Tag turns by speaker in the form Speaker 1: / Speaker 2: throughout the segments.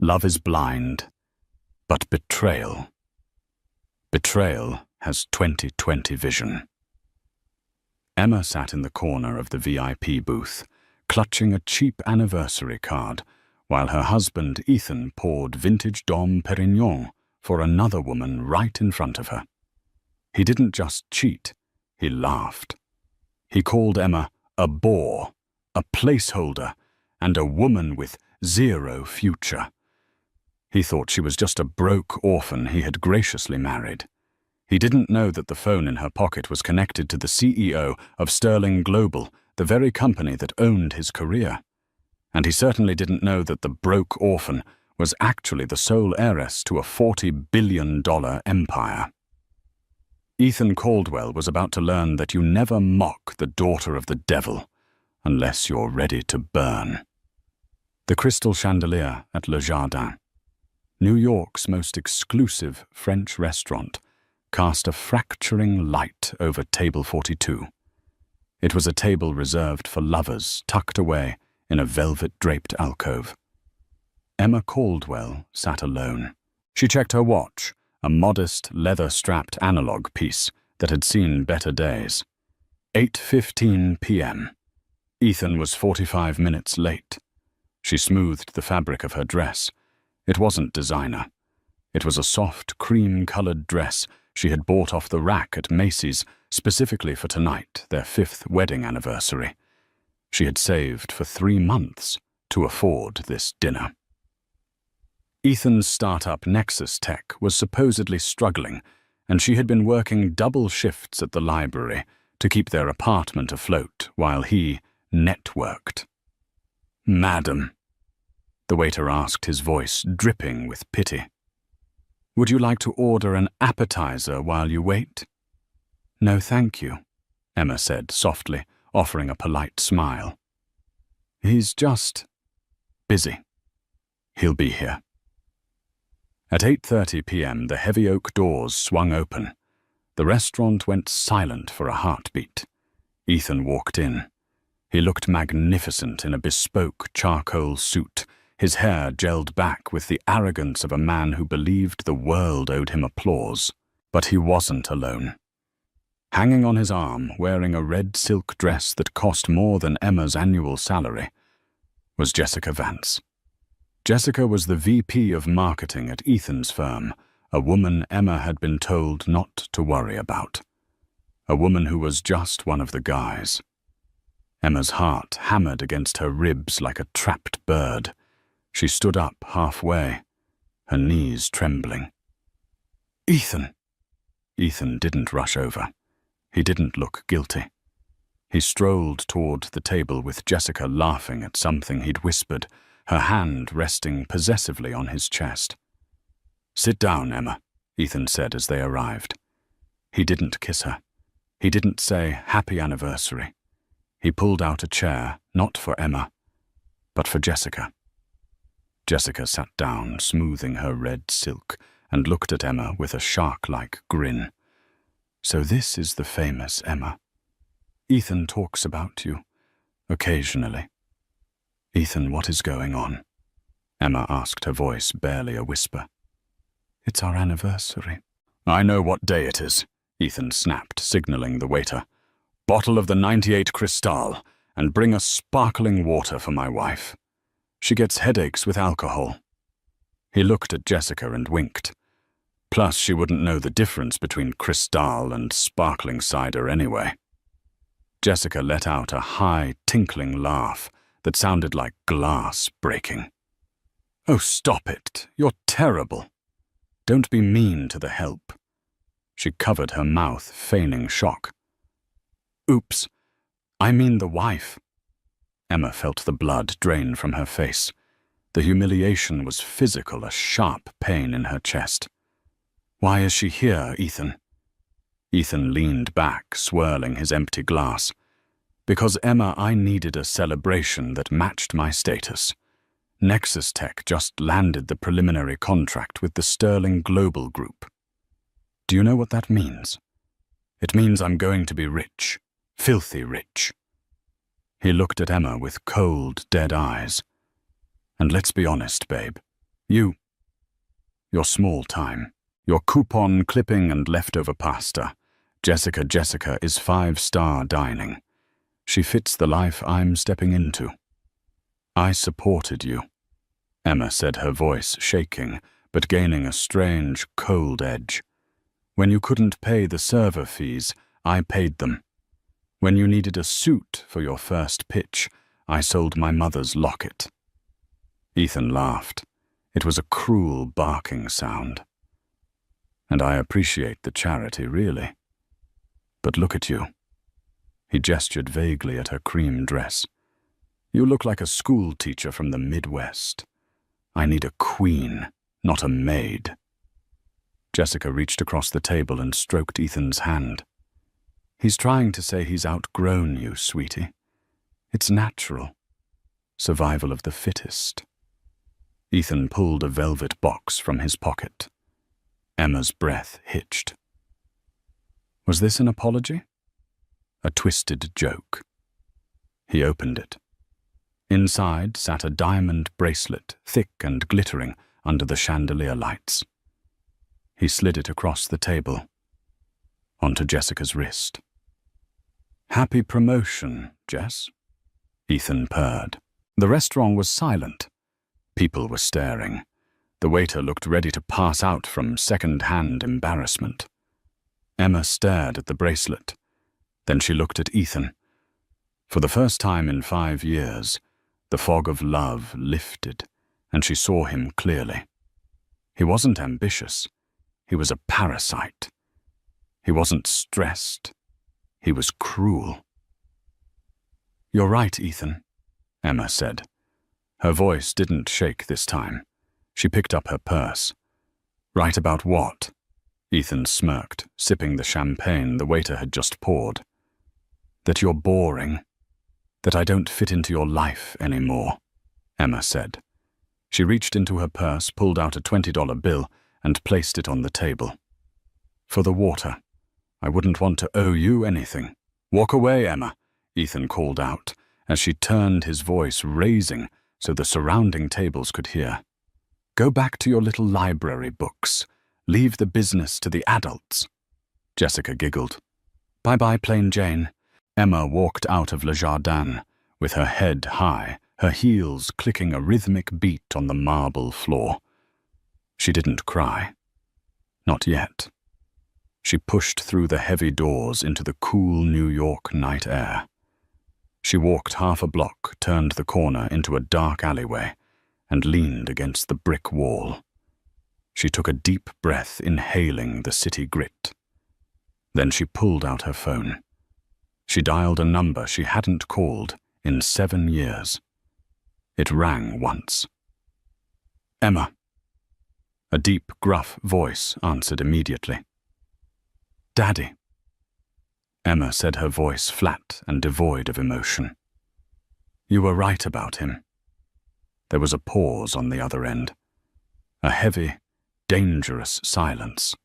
Speaker 1: Love is blind, but betrayal has 20/20 vision. Emma sat in the corner of the VIP booth, clutching a cheap anniversary card, while her husband Ethan poured vintage Dom Perignon for another woman right in front of her. He didn't just cheat, he laughed. He called Emma a bore, a placeholder, and a woman with zero future. He thought she was just a broke orphan he had graciously married. He didn't know that the phone in her pocket was connected to the CEO of Sterling Global, the very company that owned his career. And he certainly didn't know that the broke orphan was actually the sole heiress to a $40 billion empire. Ethan Caldwell was about to learn that you never mock the daughter of the devil unless you're ready to burn. The Crystal Chandelier at Le Jardin, New York's most exclusive French restaurant, cast a fracturing light over Table 42. It was a table reserved for lovers tucked away in a velvet-draped alcove. Emma Caldwell sat alone. She checked her watch, a modest, leather-strapped analog piece that had seen better days. 8:15 p.m. Ethan was 45 minutes late. She smoothed the fabric of her dress. It wasn't designer. It was a soft, cream-colored dress she had bought off the rack at Macy's specifically for tonight, their 5th wedding anniversary. She had saved for 3 months to afford this dinner. Ethan's startup Nexus Tech was supposedly struggling, and she had been working double shifts at the library to keep their apartment afloat while he networked. "Madam," the waiter asked, his voice dripping with pity. "Would you like to order an appetizer while you wait?" "No, thank you," Emma said softly, offering a polite smile. "He's just busy. He'll be here." At 8:30 p.m., the heavy oak doors swung open. The restaurant went silent for a heartbeat. Ethan walked in. He looked magnificent in a bespoke charcoal suit, his hair gelled back with the arrogance of a man who believed the world owed him applause. But he wasn't alone. Hanging on his arm, wearing a red silk dress that cost more than Emma's annual salary, was Jessica Vance. Jessica was the VP of marketing at Ethan's firm, a woman Emma had been told not to worry about. A woman who was just one of the guys. Emma's heart hammered against her ribs like a trapped bird. She stood up halfway, her knees trembling. "Ethan!" Ethan didn't rush over. He didn't look guilty. He strolled toward the table with Jessica laughing at something he'd whispered, her hand resting possessively on his chest. "Sit down, Emma," Ethan said as they arrived. He didn't kiss her. He didn't say happy anniversary. He pulled out a chair, not for Emma, but for Jessica. Jessica sat down, smoothing her red silk, and looked at Emma with a shark-like grin. "So this is the famous Emma. Ethan talks about you, occasionally." "Ethan, what is going on?" Emma asked, her voice barely a whisper. "It's our anniversary." "I know what day it is," Ethan snapped, signaling the waiter. "Bottle of the 98 Cristal, and bring us sparkling water for my wife. She gets headaches with alcohol." He looked at Jessica and winked. Plus, she wouldn't know the difference between Cristal and sparkling cider anyway. Jessica let out a high, tinkling laugh that sounded like glass breaking. "Oh, stop it. You're terrible. Don't be mean to the help." She covered her mouth, feigning shock. "Oops. I mean the wife." Emma felt the blood drain from her face. The humiliation was physical, a sharp pain in her chest. "Why is she here, Ethan?" Ethan leaned back, swirling his empty glass. "Because, Emma, I needed a celebration that matched my status. Nexus Tech just landed the preliminary contract with the Sterling Global Group. Do you know what that means? It means I'm going to be rich, filthy rich." He looked at Emma with cold, dead eyes. "And let's be honest, babe. You're small time. Your coupon clipping and leftover pasta. Jessica is 5-star dining. She fits the life I'm stepping into. I supported you, Emma said, her voice shaking, but gaining a strange, cold edge. When you couldn't pay the server fees, I paid them. When you needed a suit for your first pitch, I sold my mother's locket. Ethan laughed. It was a cruel barking sound. And I appreciate the charity, really. But look at you. He gestured vaguely at her cream dress. You look like a school teacher from the Midwest. I need a queen, not a maid. Jessica reached across the table and stroked Ethan's hand. He's trying to say he's outgrown you, sweetie. It's natural. Survival of the fittest. Ethan pulled a velvet box from his pocket. Emma's breath hitched. Was this an apology? A twisted joke. He opened it. Inside sat a diamond bracelet, thick and glittering under the chandelier lights. He slid it across the table, onto Jessica's wrist. Happy promotion, Jess, Ethan purred. The restaurant was silent. People were staring. The waiter looked ready to pass out from second-hand embarrassment. Emma stared at the bracelet. Then she looked at Ethan. For the first time in 5 years, the fog of love lifted, and she saw him clearly. He wasn't ambitious. He was a parasite. He wasn't stressed. He was cruel. You're right, Ethan, Emma said. Her voice didn't shake this time. She picked up her purse. Right about what? Ethan smirked, sipping the champagne the waiter had just poured. That you're boring. That I don't fit into your life anymore, Emma said. She reached into her purse, pulled out a $20 bill, and placed it on the table. For the water. I wouldn't want to owe you anything. Walk away, Emma, Ethan called out, as she turned, his voice raising so the surrounding tables could hear. Go back to your little library books. Leave the business to the adults. Jessica giggled. Bye-bye, plain Jane. Emma walked out of Le Jardin, with her head high, her heels clicking a rhythmic beat on the marble floor. She didn't cry. Not yet. She pushed through the heavy doors into the cool New York night air. She walked half a block, turned the corner into a dark alleyway, and leaned against the brick wall. She took a deep breath, inhaling the city grit. Then she pulled out her phone. She dialed a number she hadn't called in 7 years. It rang once. Emma. A deep, gruff voice answered immediately. Daddy. Emma said, her voice flat and devoid of emotion. You were right about him. There was a pause on the other end. A heavy, dangerous silence.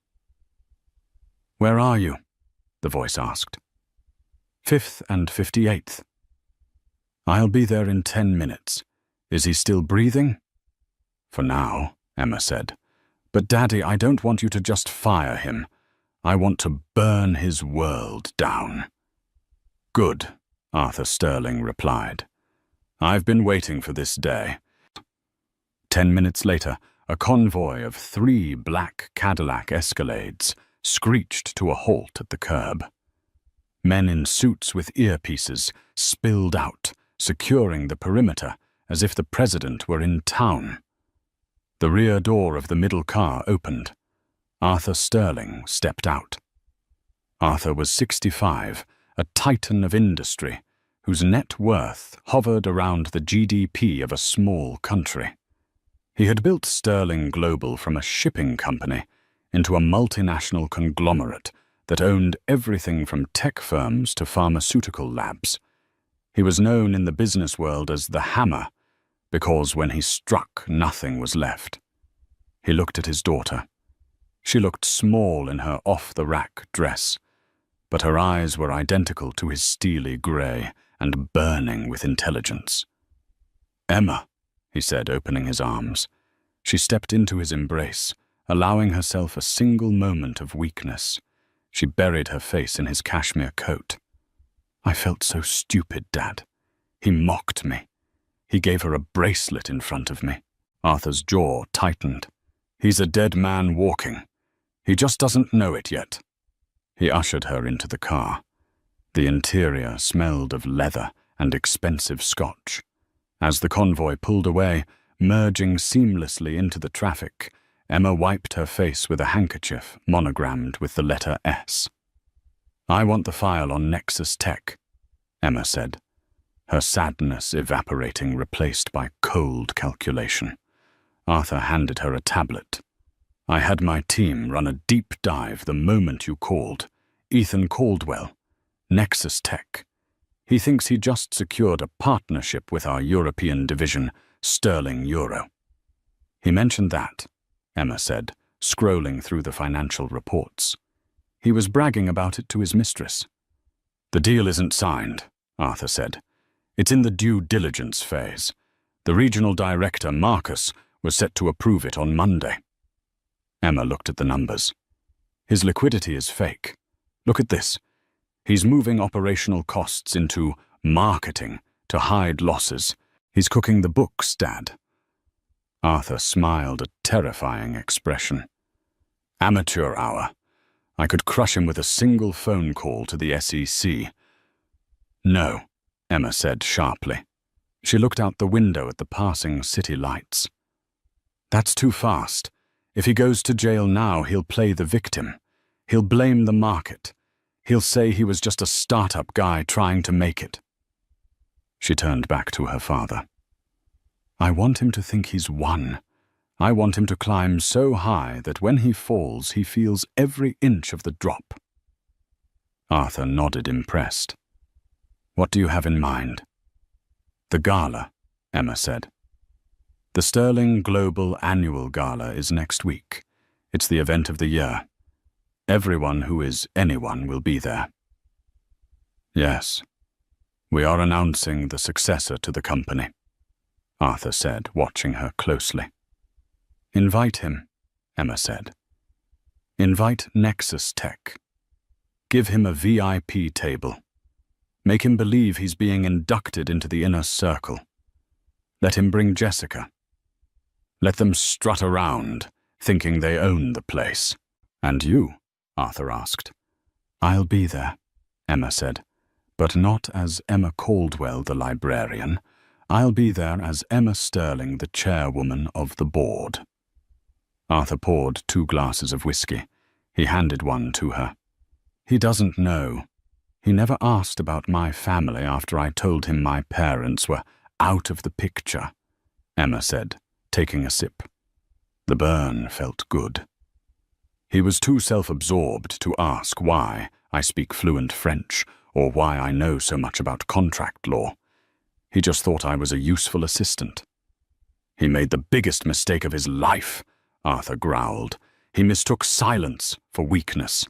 Speaker 1: Where are you? The voice asked. 5th and 58th. I'll be there in 10 minutes. Is he still breathing? For now, Emma said. But Daddy, I don't want you to just fire him. I want to burn his world down. Good, Arthur Sterling replied. I've been waiting for this day. 10 minutes later, a convoy of 3 black Cadillac Escalades screeched to a halt at the curb. Men in suits with earpieces spilled out, securing the perimeter as if the president were in town. The rear door of the middle car opened. Arthur Sterling stepped out. Arthur was 65, a titan of industry, whose net worth hovered around the GDP of a small country. He had built Sterling Global from a shipping company into a multinational conglomerate that owned everything from tech firms to pharmaceutical labs. He was known in the business world as the Hammer, because when he struck, nothing was left. He looked at his daughter. She looked small in her off-the-rack dress, but her eyes were identical to his steely grey and burning with intelligence. Emma, he said, opening his arms. She stepped into his embrace, allowing herself a single moment of weakness. She buried her face in his cashmere coat. I felt so stupid, Dad. He mocked me. He gave her a bracelet in front of me. Arthur's jaw tightened. He's a dead man walking. He just doesn't know it yet. He ushered her into the car. The interior smelled of leather and expensive scotch. As the convoy pulled away, merging seamlessly into the traffic, Emma wiped her face with a handkerchief monogrammed with the letter S. "I want the file on Nexus Tech," Emma said, her sadness evaporating, replaced by cold calculation. Arthur handed her a tablet. "I had my team run a deep dive the moment you called. Ethan Caldwell, Nexus Tech. He thinks he just secured a partnership with our European division, Sterling Euro." "He mentioned that," Emma said, scrolling through the financial reports. "He was bragging about it to his mistress." "The deal isn't signed," Arthur said. "It's in the due diligence phase. The regional director, Marcus, was set to approve it on Monday." Emma looked at the numbers. "His liquidity is fake. Look at this. He's moving operational costs into marketing to hide losses. He's cooking the books, Dad." Arthur smiled a terrifying expression. "Amateur hour. I could crush him with a single phone call to the SEC. "No," Emma said sharply. She looked out the window at the passing city lights. "That's too fast. If he goes to jail now, he'll play the victim. He'll blame the market. He'll say he was just a startup guy trying to make it." She turned back to her father. "I want him to think he's won. I want him to climb so high that when he falls, he feels every inch of the drop." Arthur nodded, impressed. "What do you have in mind?" "The gala," Emma said. "The Sterling Global Annual Gala is next week. It's the event of the year. Everyone who is anyone will be there." "Yes, we are announcing the successor to the company," Arthur said, watching her closely. "Invite him," Emma said. "Invite Nexus Tech. Give him a VIP table. Make him believe he's being inducted into the inner circle. Let him bring Jessica. Let them strut around, thinking they own the place." "And you?" Arthur asked. "I'll be there," Emma said, "but not as Emma Caldwell, the librarian. I'll be there as Emma Sterling, the chairwoman of the board." Arthur poured 2 glasses of whiskey. He handed one to her. "He doesn't know. He never asked about my family after I told him my parents were out of the picture," Emma said, taking a sip. The burn felt good. "He was too self-absorbed to ask why I speak fluent French or why I know so much about contract law. He just thought I was a useful assistant." "He made the biggest mistake of his life," Arthur growled. "He mistook silence for weakness."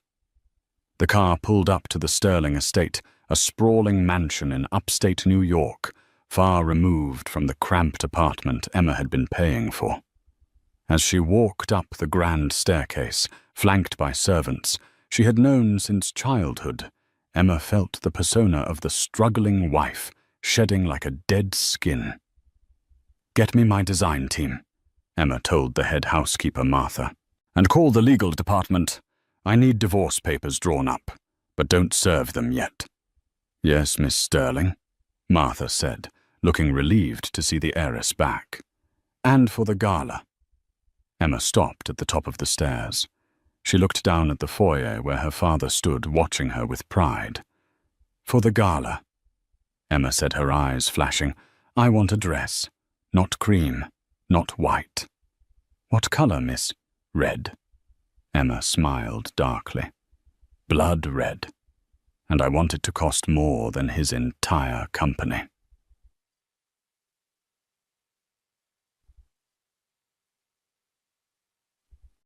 Speaker 1: The car pulled up to the Sterling estate, a sprawling mansion in upstate New York, far removed from the cramped apartment Emma had been paying for. As she walked up the grand staircase, flanked by servants she had known since childhood, Emma felt the persona of the struggling wife shedding like a dead skin. "Get me my design team," Emma told the head housekeeper, Martha, "and call the legal department. I need divorce papers drawn up, but don't serve them yet." "Yes, Miss Sterling," Martha said, looking relieved to see the heiress back. "And for the gala." Emma stopped at the top of the stairs. She looked down at the foyer where her father stood watching her with pride. "For the gala," Emma said, her eyes flashing. "I want a dress. Not cream, not white." "What color, miss?" "Red." Emma smiled darkly. "Blood red. And I want it to cost more than his entire company."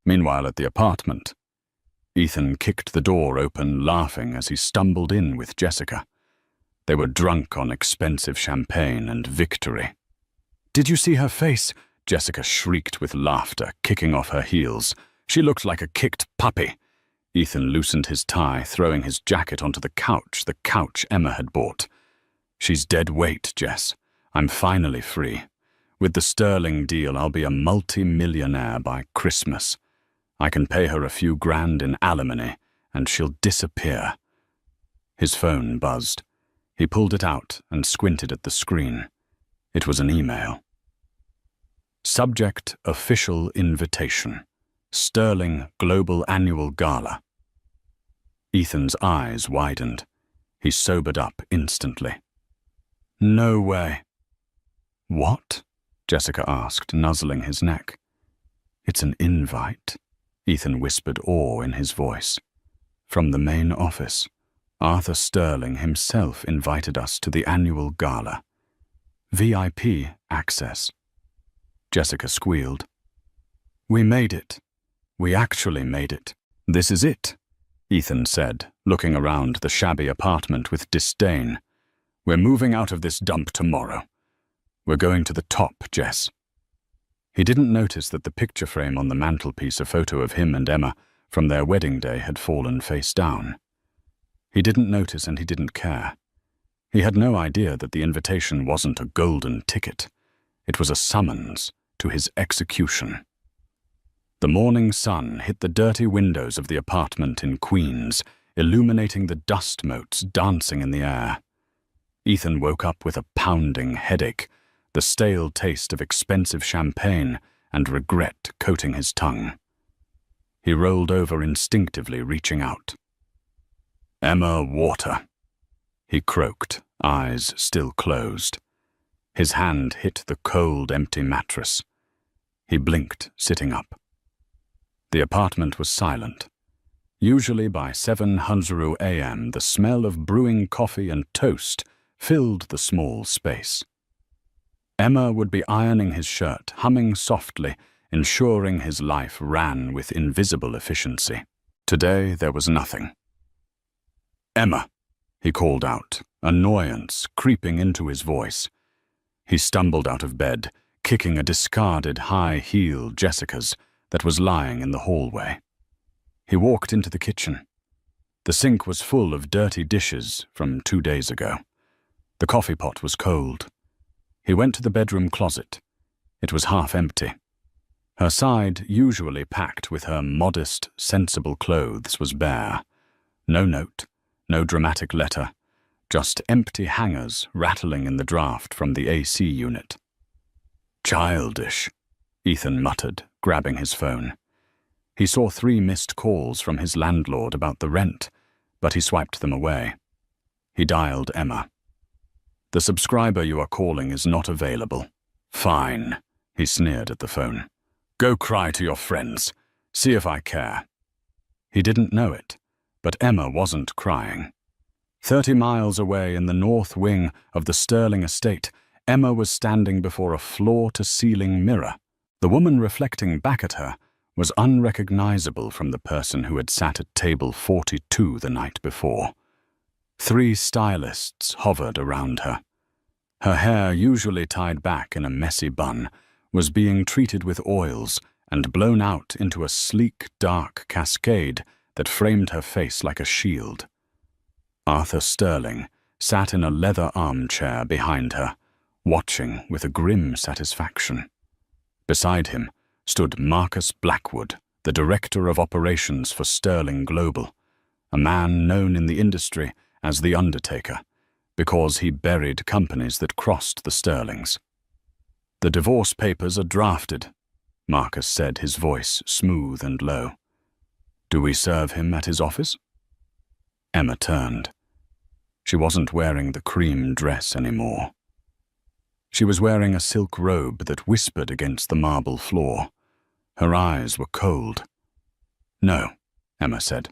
Speaker 1: Meanwhile, at the apartment, Ethan kicked the door open, laughing as he stumbled in with Jessica. They were drunk on expensive champagne and victory. "Did you see her face? Jessica shrieked with laughter, kicking off her heels. She looked like a kicked puppy. Ethan loosened his tie, throwing his jacket onto the couch Emma had bought. She's dead weight, Jess. I'm finally free. With the Sterling deal, I'll be a multi-millionaire by Christmas. I can pay her a few grand in alimony, and she'll disappear. His phone buzzed. He pulled it out and squinted at the screen. It was an email. Subject: Official Invitation. Sterling Global Annual Gala. Ethan's eyes widened. He sobered up instantly. No way. What? Jessica asked, nuzzling his neck. It's an invite, Ethan whispered, awe in his voice. From the main office. Arthur Sterling himself invited us to the annual gala. VIP access. Jessica squealed. We made it. We actually made it. This is it, Ethan said, looking around the shabby apartment with disdain. We're moving out of this dump tomorrow. We're going to the top, Jess. He didn't notice that the picture frame on the mantelpiece, a photo of him and Emma from their wedding day, had fallen face down. He didn't notice and he didn't care. He had no idea that the invitation wasn't a golden ticket. It was a summons to his execution. The morning sun hit the dirty windows of the apartment in Queens, illuminating the dust motes dancing in the air. Ethan woke up with a pounding headache, the stale taste of expensive champagne and regret coating his tongue. He rolled over instinctively, reaching out. Emma, water, he croaked, eyes still closed. His hand hit the cold, empty mattress. He blinked, sitting up. The apartment was silent. Usually by 7:00 a.m., the smell of brewing coffee and toast filled the small space. Emma would be ironing his shirt, humming softly, ensuring his life ran with invisible efficiency. Today there was nothing. Emma, he called out, annoyance creeping into his voice. He stumbled out of bed, kicking a discarded high heel Jessica's that was lying in the hallway. He walked into the kitchen. The sink was full of dirty dishes from 2 days ago. The coffee pot was cold. He went to the bedroom closet. It was half empty. Her side, usually packed with her modest, sensible clothes, was bare. No note, no dramatic letter, just empty hangers rattling in the draft from the AC unit. Childish, Ethan muttered, grabbing his phone. He saw 3 missed calls from his landlord about the rent, but he swiped them away. He dialed Emma. The subscriber you are calling is not available. Fine, he sneered at the phone. Go cry to your friends. See if I care. He didn't know it, but Emma wasn't crying. 30 miles away in the north wing of the Sterling estate, Emma was standing before a floor-to-ceiling mirror. The woman reflecting back at her was unrecognizable from the person who had sat at table 42 the night before. 3 stylists hovered around her. Her hair, usually tied back in a messy bun, was being treated with oils and blown out into a sleek, dark cascade that framed her face like a shield. Arthur Sterling sat in a leather armchair behind her, watching with a grim satisfaction. Beside him stood Marcus Blackwood, the Director of Operations for Sterling Global, a man known in the industry as the Undertaker, because he buried companies that crossed the Sterlings. The divorce papers are drafted, Marcus said, his voice smooth and low. Do we serve him at his office? Emma turned. She wasn't wearing the cream dress anymore. She was wearing a silk robe that whispered against the marble floor. Her eyes were cold. No, Emma said.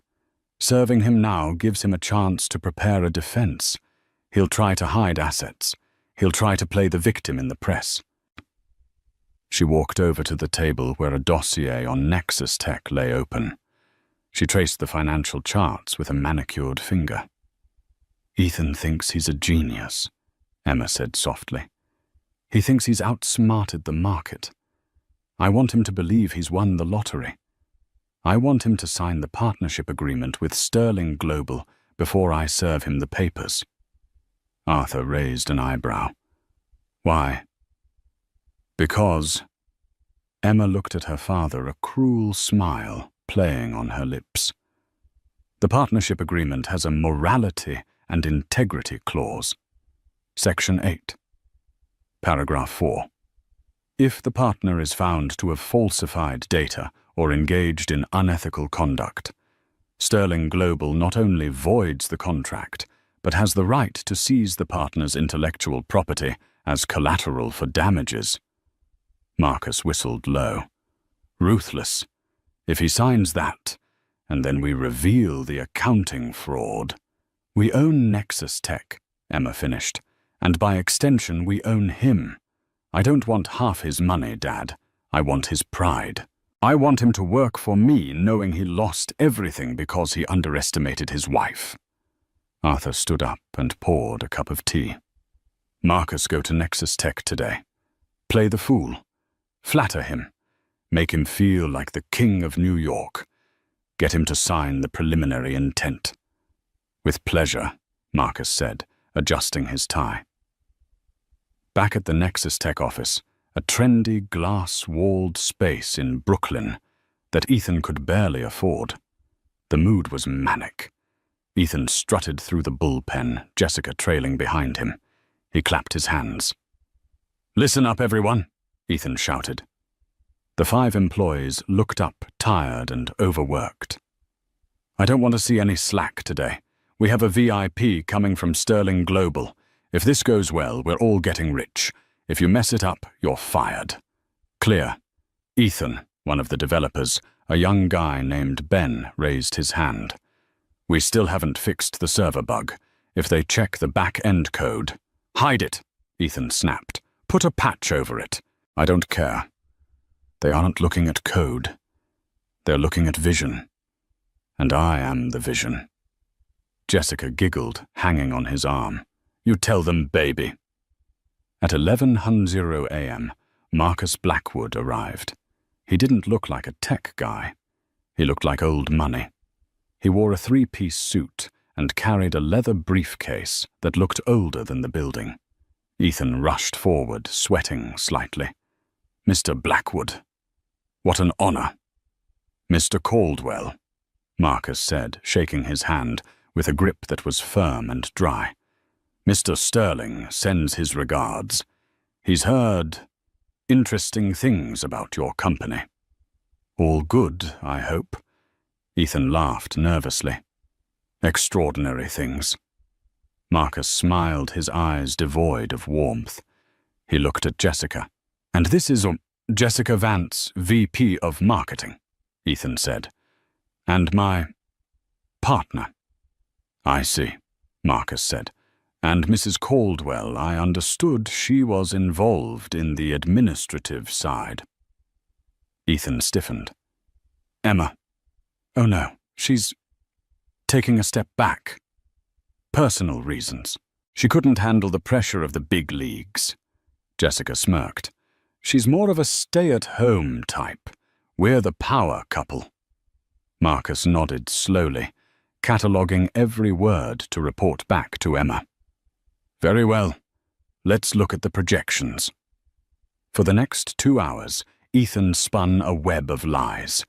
Speaker 1: Serving him now gives him a chance to prepare a defense. He'll try to hide assets. He'll try to play the victim in the press. She walked over to the table where a dossier on Nexus Tech lay open. She traced the financial charts with a manicured finger. Ethan thinks he's a genius, Emma said softly. He thinks he's outsmarted the market. I want him to believe he's won the lottery. I want him to sign the partnership agreement with Sterling Global before I serve him the papers." Arthur raised an eyebrow. "Why?" "Because—" Emma looked at her father, a cruel smile playing on her lips. "The partnership agreement has a morality and integrity clause. Section 8. Paragraph 4. If the partner is found to have falsified data or engaged in unethical conduct, Sterling Global not only voids the contract, but has the right to seize the partner's intellectual property as collateral for damages." Marcus whistled low. "Ruthless. If he signs that, and then we reveal the accounting fraud—" "We own Nexus Tech," Emma finished, "and by extension we own him. I don't want half his money, Dad. I want his pride. I want him to work for me knowing he lost everything because he underestimated his wife." Arthur stood up and poured a cup of tea. "Marcus, go to Nexus Tech today. Play the fool. Flatter him. Make him feel like the king of New York. Get him to sign the preliminary intent." "With pleasure," Marcus said, adjusting his tie. Back at the Nexus Tech office, a trendy glass-walled space in Brooklyn that Ethan could barely afford. The mood was manic. Ethan strutted through the bullpen, Jessica trailing behind him. He clapped his hands. "Listen up, everyone," Ethan shouted. The 5 employees looked up, tired and overworked. "I don't want to see any slack today. We have a VIP coming from Sterling Global. If this goes well, we're all getting rich. If you mess it up, you're fired. Clear." Ethan, one of the developers, a young guy named Ben, raised his hand. "We still haven't fixed the server bug. If they check the back-end code—" "Hide it," Ethan snapped. "Put a patch over it." "I don't care. They aren't looking at code. They're looking at vision. And I am the vision." Jessica giggled, hanging on his arm. "You tell them, baby." At 11:00 a.m., Marcus Blackwood arrived. He didn't look like a tech guy. He looked like old money. He wore a 3-piece suit and carried a leather briefcase that looked older than the building. Ethan rushed forward, sweating slightly. "Mr. Blackwood, what an honor." "Mr. Caldwell," Marcus said, shaking his hand with a grip that was firm and dry. "Mr. Sterling sends his regards. He's heard interesting things about your company." "All good, I hope?" Ethan laughed nervously. "Extraordinary things." Marcus smiled, his eyes devoid of warmth. He looked at Jessica. "And this is Jessica Vance, VP of Marketing," Ethan said. "And my partner." "I see," Marcus said. "And Mrs. Caldwell, I understood she was involved in the administrative side." Ethan stiffened. "Emma. Oh no, she's taking a step back. Personal reasons. She couldn't handle the pressure of the big leagues." Jessica smirked. "She's more of a stay-at-home type. We're the power couple." Marcus nodded slowly, cataloguing every word to report back to Emma. "Very well. Let's look at the projections." For the next 2 hours, Ethan spun a web of lies.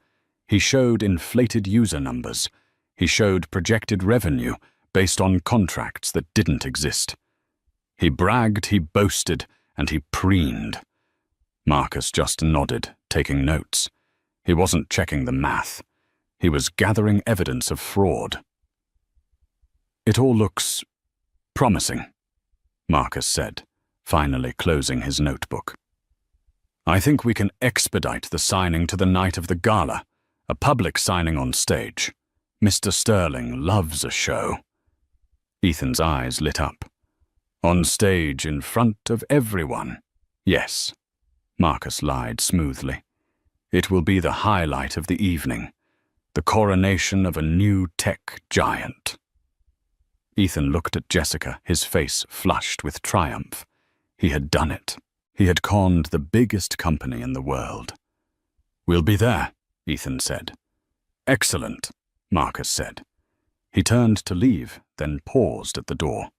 Speaker 1: He showed inflated user numbers. He showed projected revenue based on contracts that didn't exist. He bragged, he boasted, and he preened. Marcus just nodded, taking notes. He wasn't checking the math. He was gathering evidence of fraud. "It all looks promising," Marcus said, finally closing his notebook. "I think we can expedite the signing to the night of the gala, a public signing on stage. Mr. Sterling loves a show." Ethan's eyes lit up. "On stage in front of everyone." "Yes," Marcus lied smoothly. "It will be the highlight of the evening, the coronation of a new tech giant." Ethan looked at Jessica, his face flushed with triumph. He had done it. He had conned the biggest company in the world. "We'll be there," Ethan said. "Excellent," Marcus said. He turned to leave, then paused at the door.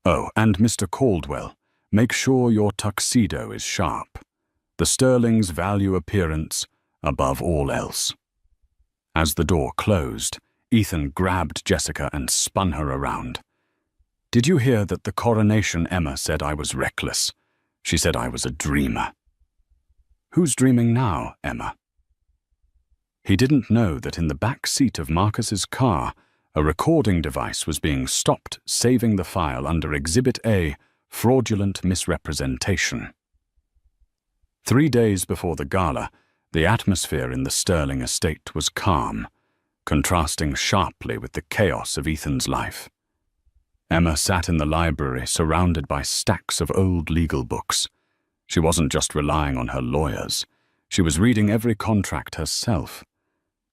Speaker 1: "Oh, and Mr. Caldwell, make sure your tuxedo is sharp. The Sterlings value appearance above all else." As the door closed, Ethan grabbed Jessica and spun her around. "Did you hear that the coronation Emma said I was reckless? She said I was a dreamer." "Who's dreaming now, Emma?" He didn't know that in the back seat of Marcus's car, a recording device was being stopped, saving the file under Exhibit A, fraudulent misrepresentation. 3 days before the gala, the atmosphere in the Sterling estate was calm, contrasting sharply with the chaos of Ethan's life. Emma sat in the library, surrounded by stacks of old legal books. She wasn't just relying on her lawyers. She was reading every contract herself.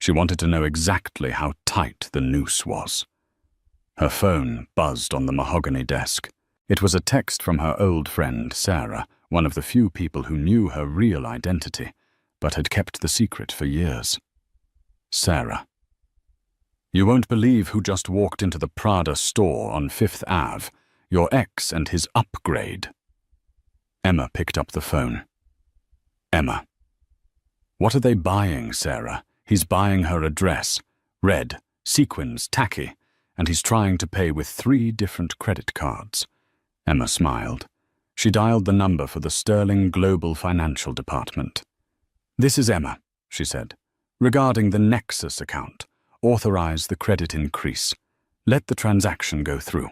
Speaker 1: She wanted to know exactly how tight the noose was. Her phone buzzed on the mahogany desk. It was a text from her old friend, Sarah, one of the few people who knew her real identity, but had kept the secret for years. Sarah. "You won't believe who just walked into the Prada store on 5th Ave. Your ex and his upgrade." Emma picked up the phone. "Emma. What are they buying, Sarah? He's buying her a dress. Red, sequins, tacky, and he's trying to pay with 3 different credit cards." Emma smiled. She dialed the number for the Sterling Global Financial Department. "This is Emma," she said. "Regarding the Nexus account, authorize the credit increase. Let the transaction go through."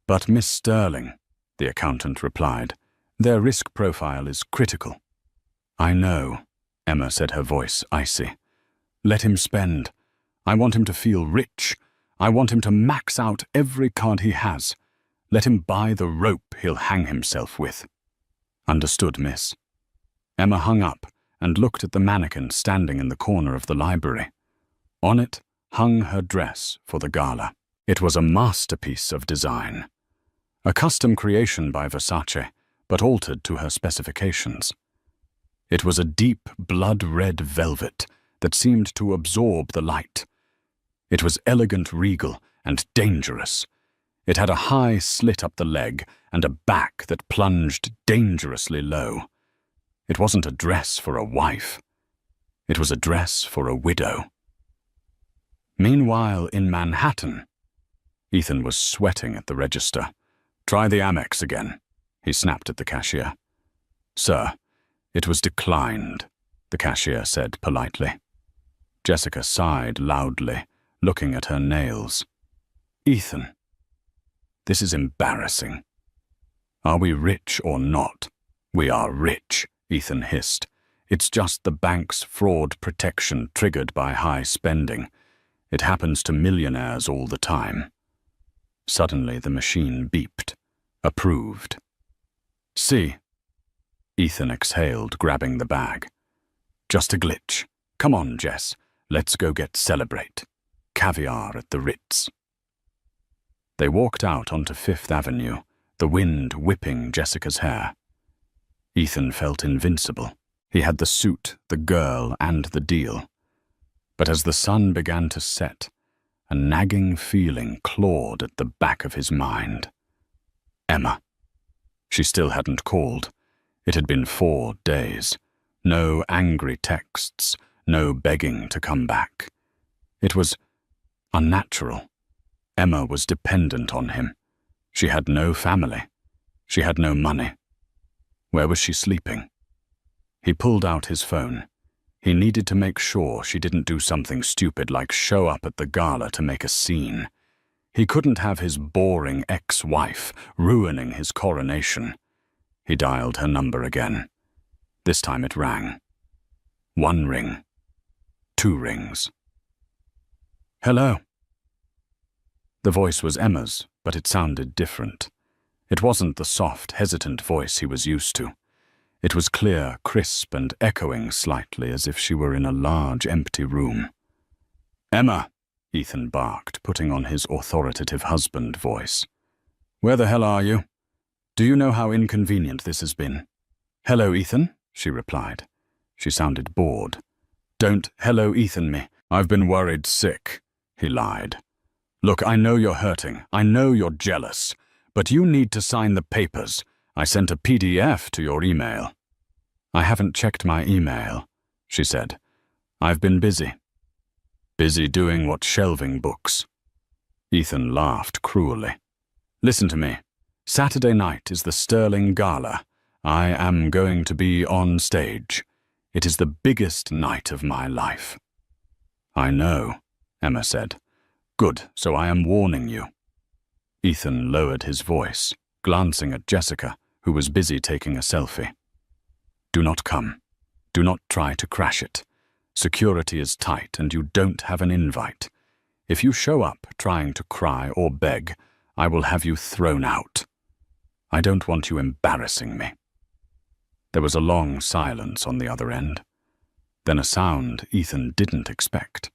Speaker 1: "But Miss Sterling," the accountant replied, "their risk profile is critical." "I know," Emma said, her voice icy. "Let him spend. I want him to feel rich. I want him to max out every card he has. Let him buy the rope he'll hang himself with." "Understood, miss." Emma hung up and looked at the mannequin standing in the corner of the library. On it hung her dress for the gala. It was a masterpiece of design. A custom creation by Versace, but altered to her specifications. It was a deep blood-red velvet that seemed to absorb the light. It was elegant, regal, and dangerous. It had a high slit up the leg and a back that plunged dangerously low. It wasn't a dress for a wife. It was a dress for a widow. Meanwhile, in Manhattan, Ethan was sweating at the register. "Try the Amex again," he snapped at the cashier. "Sir, it was declined," the cashier said politely. Jessica sighed loudly, looking at her nails. "Ethan, this is embarrassing." "Are we rich or not?" "We are rich," Ethan hissed. "It's just the bank's fraud protection triggered by high spending. It happens to millionaires all the time." Suddenly the machine beeped. Approved. "See," Ethan exhaled, grabbing the bag. "Just a glitch. Come on, Jess. Let's go get Celebrate. Caviar at the Ritz." They walked out onto 5th Avenue, the wind whipping Jessica's hair. Ethan felt invincible. He had the suit, the girl, and the deal. But as the sun began to set, a nagging feeling clawed at the back of his mind. Emma. She still hadn't called. It had been 4 days. No angry texts, no begging to come back. It was unnatural. Emma was dependent on him. She had no family. She had no money. Where was she sleeping? He pulled out his phone. He needed to make sure she didn't do something stupid like show up at the gala to make a scene. He couldn't have his boring ex-wife ruining his coronation. He dialed her number again. This time it rang. 1 ring. 2 rings. "Hello." The voice was Emma's, but it sounded different. It wasn't the soft, hesitant voice he was used to. It was clear, crisp, and echoing slightly as if she were in a large, empty room. "Emma," Ethan barked, putting on his authoritative husband voice. "Where the hell are you? Do you know how inconvenient this has been?" "Hello, Ethan," she replied. She sounded bored. Don't hello Ethan me. I've been worried sick, he lied. Look, I know you're hurting. I know you're jealous. But you need to sign the papers. I sent a PDF to your email. I haven't checked my email, she said. I've been busy. Busy doing what, shelving books? Ethan laughed cruelly. Listen to me. Saturday night is the Sterling Gala. I am going to be on stage. It is the biggest night of my life. I know, Emma said. Good, so I am warning you. Ethan lowered his voice, glancing at Jessica, who was busy taking a selfie. Do not come. Do not try to crash it. Security is tight and you don't have an invite. If you show up trying to cry or beg, I will have you thrown out. I don't want you embarrassing me. There was a long silence on the other end. Then a sound Ethan didn't expect.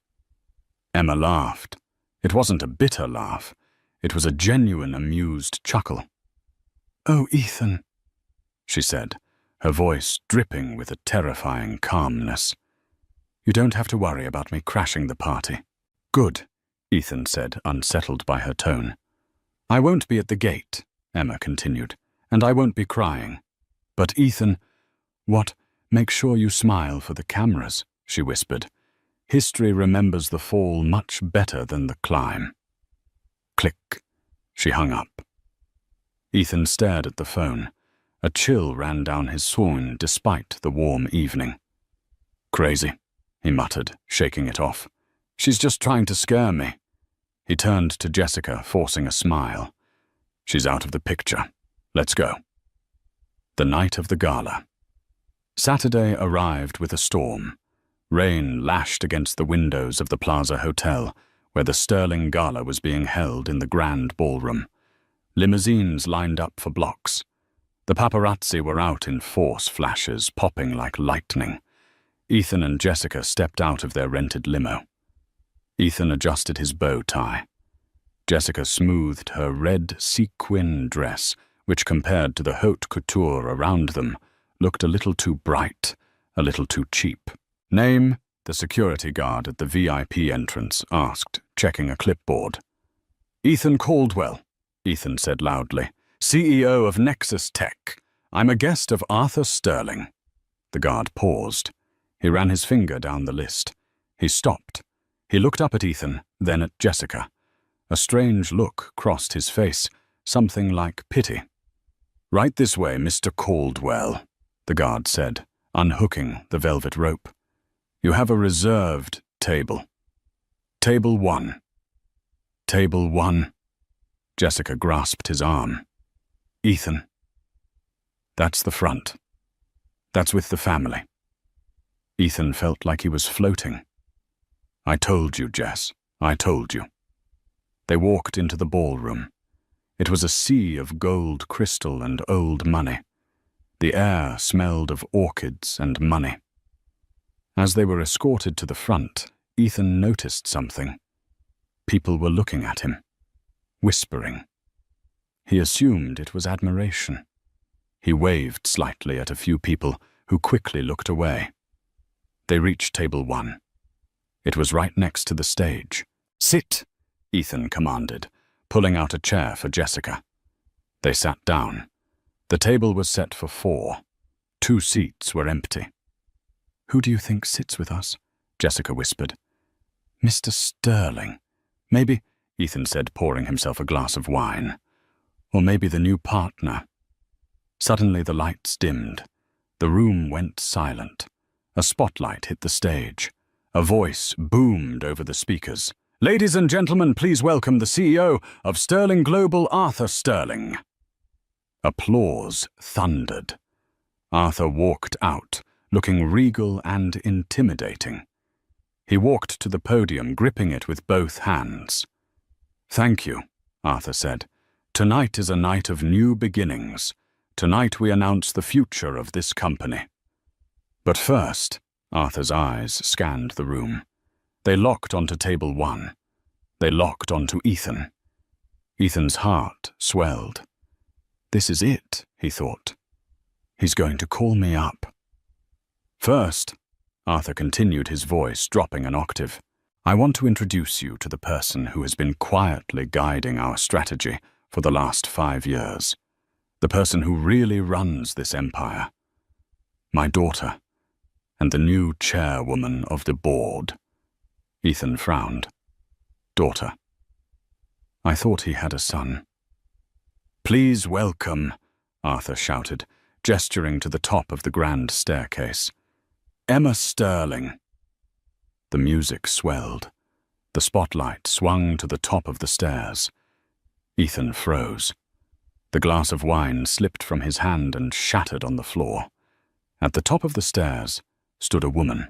Speaker 1: Emma laughed. It wasn't a bitter laugh. It was a genuine, amused chuckle. Oh, Ethan, she said, her voice dripping with a terrifying calmness. You don't have to worry about me crashing the party. Good, Ethan said, unsettled by her tone. I won't be at the gate, Emma continued, and I won't be crying. But Ethan, what? Make sure you smile for the cameras, she whispered. History remembers the fall much better than the climb. Click. She hung up. Ethan stared at the phone. A chill ran down his spine despite the warm evening. Crazy, he muttered, shaking it off. She's just trying to scare me. He turned to Jessica, forcing a smile. She's out of the picture. Let's go. The night of the gala. Saturday arrived with a storm. Rain lashed against the windows of the Plaza Hotel, where the Sterling Gala was being held in the grand ballroom. Limousines lined up for blocks. The paparazzi were out in force flashes, popping like lightning. Ethan and Jessica stepped out of their rented limo. Ethan adjusted his bow tie. Jessica smoothed her red sequin dress, which compared to the haute couture around them, looked a little too bright, a little too cheap. Name? The security guard at the VIP entrance asked, checking a clipboard. Ethan Caldwell, Ethan said loudly, CEO of Nexus Tech. I'm a guest of Arthur Sterling. The guard paused. He ran his finger down the list. He stopped. He looked up at Ethan, then at Jessica. A strange look crossed his face, something like pity. Right this way, Mr. Caldwell, the guard said, unhooking the velvet rope. You have a reserved table. Table 1. Table 1. Jessica grasped his arm. Ethan. That's the front. That's with the family. Ethan felt like he was floating. I told you, Jess. I told you. They walked into the ballroom. It was a sea of gold crystal and old money. The air smelled of orchids and money. As they were escorted to the front, Ethan noticed something. People were looking at him, whispering. He assumed it was admiration. He waved slightly at a few people who quickly looked away. They reached table 1. It was right next to the stage. Sit, Ethan commanded, pulling out a chair for Jessica. They sat down. The table was set for 4. 2 seats were empty. Who do you think sits with us? Jessica whispered. Mr. Sterling. Maybe, Ethan said, pouring himself a glass of wine. Or maybe the new partner. Suddenly the lights dimmed. The room went silent. A spotlight hit the stage. A voice boomed over the speakers. Ladies and gentlemen, please welcome the CEO of Sterling Global, Arthur Sterling. Applause thundered. Arthur walked out, looking regal and intimidating. He walked to the podium, gripping it with both hands. Thank you, Arthur said. Tonight is a night of new beginnings. Tonight we announce the future of this company. But first, Arthur's eyes scanned the room. They locked onto table 1. They locked onto Ethan. Ethan's heart swelled. This is it, he thought. He's going to call me up. First, Arthur continued, his voice dropping an octave. I want to introduce you to the person who has been quietly guiding our strategy for the last 5 years. The person who really runs this empire. My daughter, and the new chairwoman of the board. Ethan frowned. Daughter. I thought he had a son. Please welcome, Arthur shouted, gesturing to the top of the grand staircase. Emma Sterling. The music swelled. The spotlight swung to the top of the stairs. Ethan froze. The glass of wine slipped from his hand and shattered on the floor. At the top of the stairs stood a woman.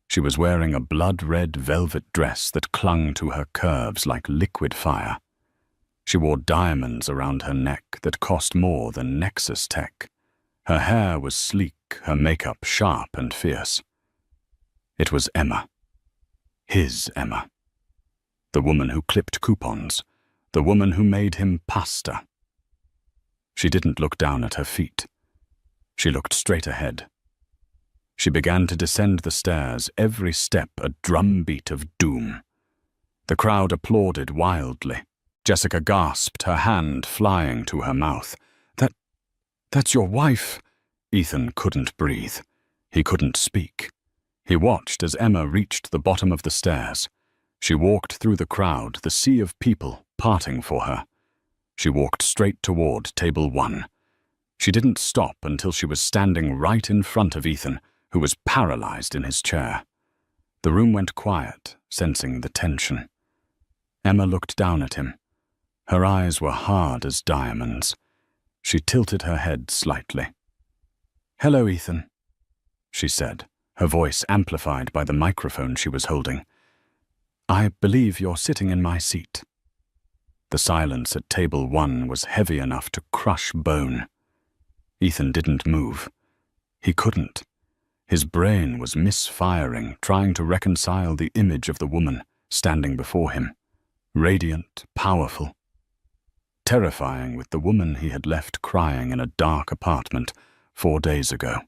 Speaker 1: She was wearing a blood-red velvet dress that clung to her curves like liquid fire. She wore diamonds around her neck that cost more than Nexus tech. Her hair was sleek, her makeup sharp and fierce. It was Emma. His Emma. The woman who clipped coupons. The woman who made him pasta. She didn't look down at her feet. She looked straight ahead. She began to descend the stairs, every step a drumbeat of doom. The crowd applauded wildly. Jessica gasped, her hand flying to her mouth. That's your wife." Ethan couldn't breathe. He couldn't speak. He watched as Emma reached the bottom of the stairs. She walked through the crowd, the sea of people parting for her. She walked straight toward table 1. She didn't stop until she was standing right in front of Ethan, who was paralyzed in his chair. The room went quiet, sensing the tension. Emma looked down at him. Her eyes were hard as diamonds. She tilted her head slightly. "Hello, Ethan," she said, her voice amplified by the microphone she was holding. "I believe you're sitting in my seat." The silence at table 1 was heavy enough to crush bone. Ethan didn't move. He couldn't. His brain was misfiring, trying to reconcile the image of the woman standing before him. Radiant, powerful. Terrifying with the woman he had left crying in a dark apartment 4 days ago.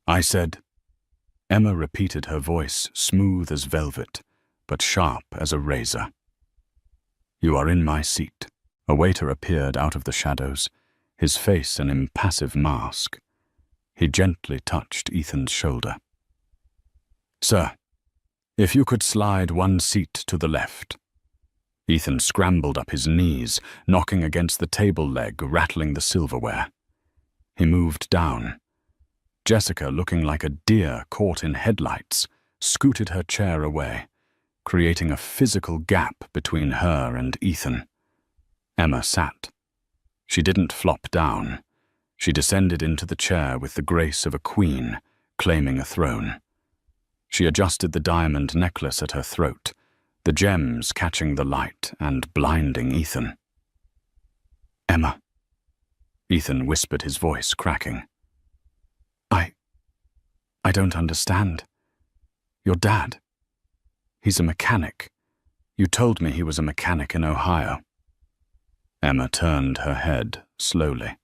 Speaker 1: "I said," Emma repeated, her voice smooth as velvet, but sharp as a razor. "You are in my seat." A waiter appeared out of the shadows, his face an impassive mask. He gently touched Ethan's shoulder. "Sir, if you could slide 1 seat to the left." Ethan scrambled up his knees, knocking against the table leg, rattling the silverware. He moved down. Jessica, looking like a deer caught in headlights, scooted her chair away, creating a physical gap between her and Ethan. Emma sat. She didn't flop down. She descended into the chair with the grace of a queen, claiming a throne. She adjusted the diamond necklace at her throat, the gems catching the light and blinding Ethan. "Emma," Ethan whispered, his voice cracking. I don't understand. Your dad. He's a mechanic. You told me he was a mechanic in Ohio." Emma turned her head slowly.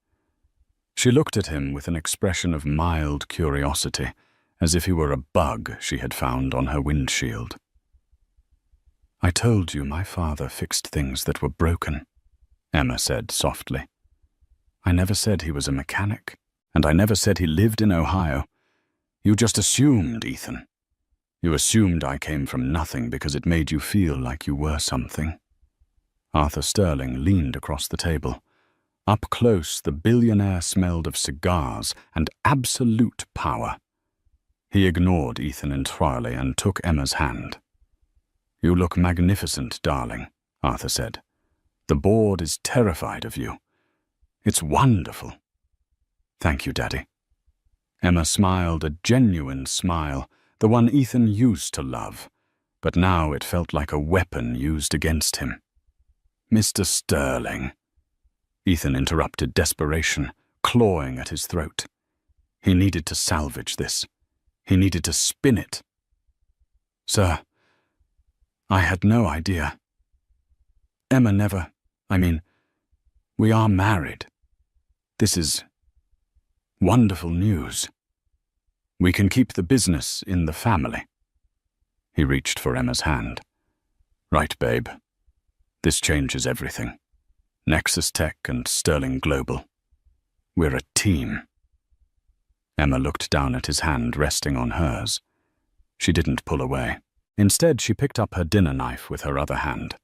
Speaker 1: She looked at him with an expression of mild curiosity, as if he were a bug she had found on her windshield. "I told you my father fixed things that were broken," Emma said softly. "I never said he was a mechanic, and I never said he lived in Ohio. You just assumed, Ethan. You assumed I came from nothing because it made you feel like you were something." Arthur Sterling leaned across the table. Up close, the billionaire smelled of cigars and absolute power. He ignored Ethan entirely and took Emma's hand. "You look magnificent, darling," Arthur said. "The board is terrified of you. It's wonderful." "Thank you, Daddy." Emma smiled, a genuine smile, the one Ethan used to love, but now it felt like a weapon used against him. "Mr. Sterling." Ethan interrupted, desperation clawing at his throat. He needed to salvage this. He needed to spin it. "Sir, I had no idea. Emma never, we are married. This is wonderful news." We can keep the business in the family. He reached for Emma's hand. Right, babe. This changes everything. Nexus Tech and Sterling Global. We're a team. Emma looked down at his hand resting on hers. She didn't pull away. Instead, she picked up her dinner knife with her other hand.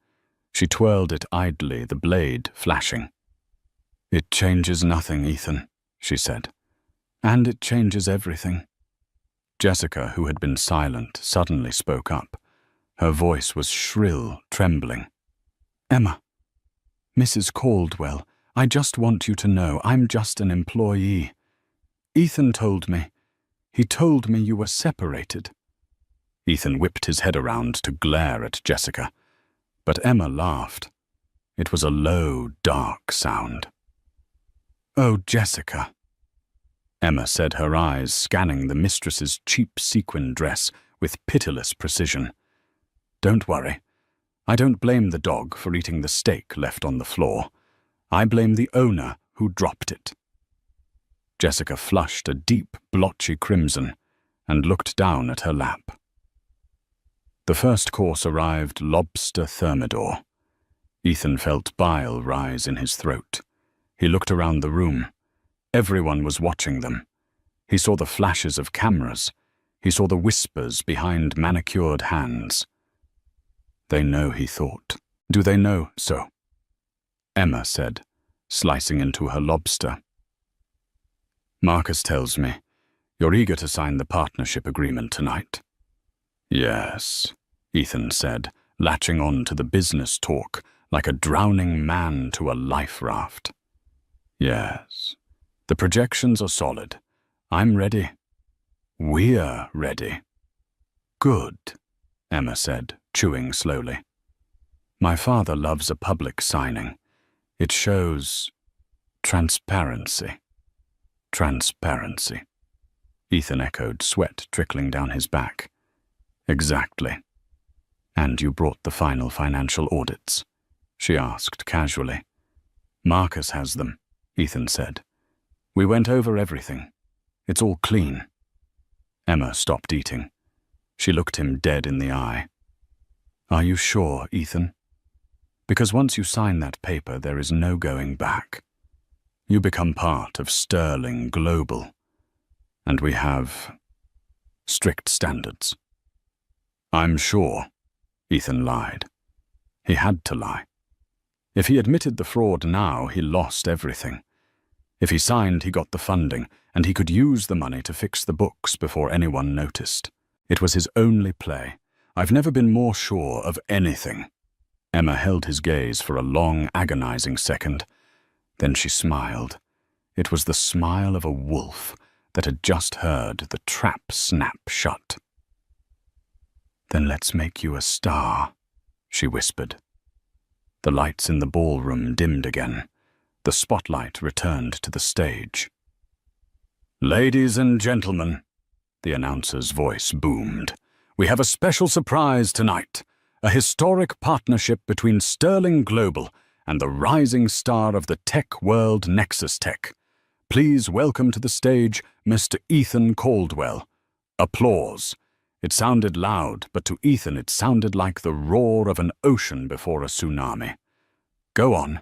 Speaker 1: She twirled it idly, the blade flashing. It changes nothing, Ethan, she said. And it changes everything. Jessica, who had been silent, suddenly spoke up. Her voice was shrill, trembling. Emma, Mrs. Caldwell, I just want you to know I'm just an employee. Ethan told me. He told me you were separated. Ethan whipped his head around to glare at Jessica, but Emma laughed. It was a low, dark sound. Oh, Jessica, Emma said, her eyes scanning the mistress's cheap sequin dress with pitiless precision. Don't worry. I don't blame the dog for eating the steak left on the floor. I blame the owner who dropped it. Jessica flushed a deep, blotchy crimson and looked down at her lap. The first course arrived lobster thermidor. Ethan felt bile rise in his throat. He looked around the room. Everyone was watching them. He saw the flashes of cameras. He saw the whispers behind manicured hands. They know, he thought. Do they know so? Emma said, slicing into her lobster. Marcus tells me you're eager to sign the partnership agreement tonight. Yes, Ethan said, latching on to the business talk like a drowning man to a life raft. Yes, the projections are solid. I'm ready. We're ready. Good, Emma said, chewing slowly. My father loves a public signing. It shows transparency. Transparency. Ethan echoed, sweat trickling down his back. Exactly. And you brought the final financial audits? She asked casually. Marcus has them, Ethan said. We went over everything. It's all clean. Emma stopped eating. She looked him dead in the eye. Are you sure, Ethan? Because once you sign that paper, there is no going back. You become part of Sterling Global. And we have strict standards. I'm sure, Ethan lied. He had to lie. If he admitted the fraud now, he lost everything. If he signed, he got the funding, and he could use the money to fix the books before anyone noticed. It was his only play. I've never been more sure of anything. Emma held his gaze for a long, agonizing second. Then she smiled. It was the smile of a wolf that had just heard the trap snap shut. Then let's make you a star, she whispered. The lights in the ballroom dimmed again. The spotlight returned to the stage. Ladies and gentlemen, the announcer's voice boomed, we have a special surprise tonight. A historic partnership between Sterling Global and the rising star of the tech world, Nexus Tech. Please welcome to the stage Mr. Ethan Caldwell. Applause. It sounded loud, but to Ethan it sounded like the roar of an ocean before a tsunami. Go on,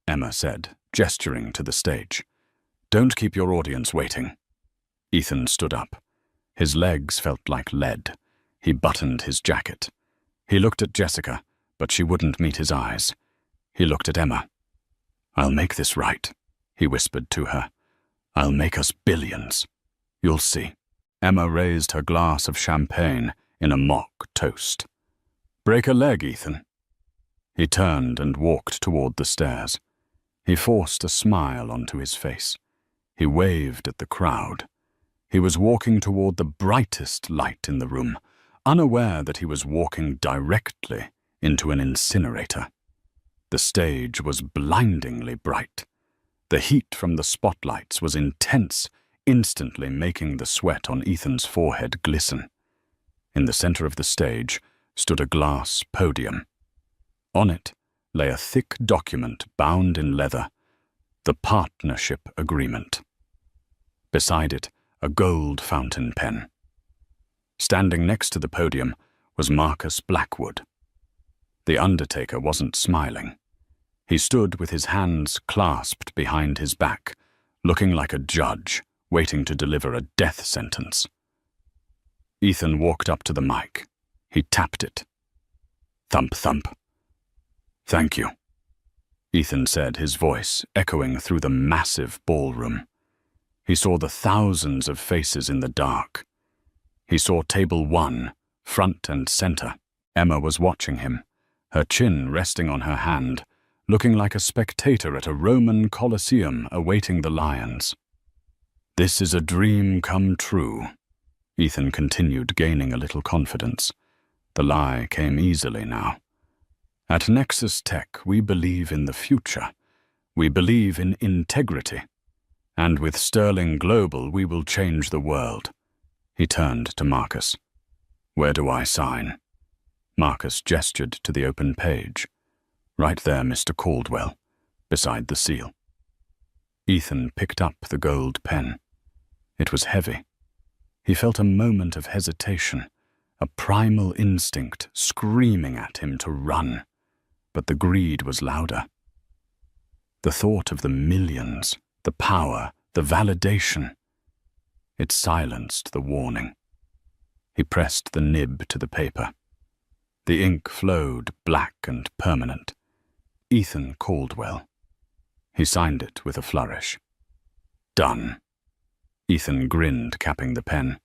Speaker 1: Emma said, gesturing to the stage. Don't keep your audience waiting. Ethan stood up. His legs felt like lead. He buttoned his jacket. He looked at Jessica, but she wouldn't meet his eyes. He looked at Emma. I'll make this right, he whispered to her. I'll make us billions. You'll see. Emma raised her glass of champagne in a mock toast. Break a leg, Ethan. He turned and walked toward the stairs. He forced a smile onto his face. He waved at the crowd. He was walking toward the brightest light in the room, unaware that he was walking directly into an incinerator. The stage was blindingly bright. The heat from the spotlights was intense, instantly making the sweat on Ethan's forehead glisten. In the center of the stage stood a glass podium. On it lay a thick document bound in leather, the partnership agreement. Beside it, a gold fountain pen. Standing next to the podium was Marcus Blackwood. The undertaker wasn't smiling. He stood with his hands clasped behind his back, looking like a judge waiting to deliver a death sentence. Ethan walked up to the mic. He tapped it. Thump, thump. "Thank you," Ethan said, his voice echoing through the massive ballroom. He saw the thousands of faces in the dark. He saw table 1, front and center. Emma was watching him, her chin resting on her hand, looking like a spectator at a Roman Colosseum awaiting the lions. "This is a dream come true," Ethan continued, gaining a little confidence. The lie came easily now. "At Nexus Tech, we believe in the future. We believe in integrity. And with Sterling Global, we will change the world." He turned to Marcus. "Where do I sign?" Marcus gestured to the open page. "Right there, Mr. Caldwell, beside the seal." Ethan picked up the gold pen. It was heavy. He felt a moment of hesitation, a primal instinct screaming at him to run, but the greed was louder. The thought of the millions, the power, the validation. It silenced the warning. He pressed the nib to the paper. The ink flowed black and permanent. Ethan Caldwell. He signed it with a flourish. "Done." Ethan grinned, capping the pen.